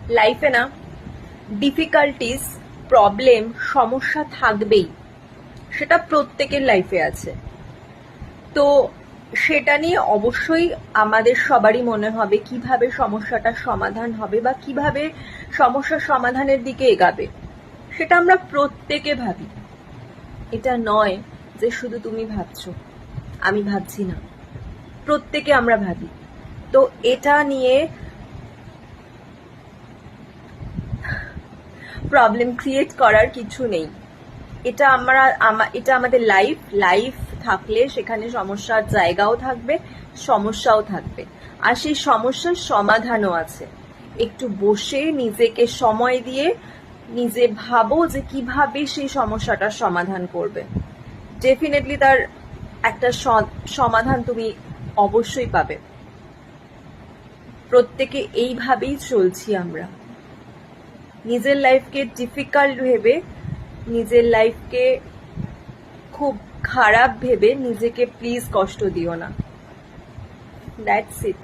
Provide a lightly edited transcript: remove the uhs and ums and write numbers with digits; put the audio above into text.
লাইফে না difficulties, problem, সমস্যা থাকবেই, সেটা প্রত্যেকের লাইফে আছে। তো সেটা নিয়ে অবশ্যই আমাদের সবারই মনে হবে কিভাবে সমস্যাটার সমাধান হবে বা কিভাবে সমস্যার সমাধানের দিকে এগাবে, সেটা আমরা প্রত্যেকে ভাবি। এটা নয় যে শুধু তুমি ভাবছো, আমি ভাবছি না, প্রত্যেকে আমরা ভাবি। তো এটা নিয়ে প্রবলেম ক্রিয়েট করার কিছু নেই। এটা এটা আমাদের লাইফ থাকলে সেখানে সমস্যার জায়গাও থাকবে, সমস্যাও থাকবে, আর সেই সমস্যার সমাধানও আছে। একটু বসে নিজেকে সময় দিয়ে নিজে ভাবো যে কিভাবে সেই সমস্যাটার সমাধান করবে। ডেফিনেটলি তার একটা সমাধান তুমি অবশ্যই পাবে। প্রত্যেকে এইভাবেই চলছি আমরা, নিজের লাইফকে ডিফিকাল্ট ভেবে, নিজের লাইফকে খুব খারাপ ভেবে নিজেকে প্লিজ কষ্ট দিও না। That's it.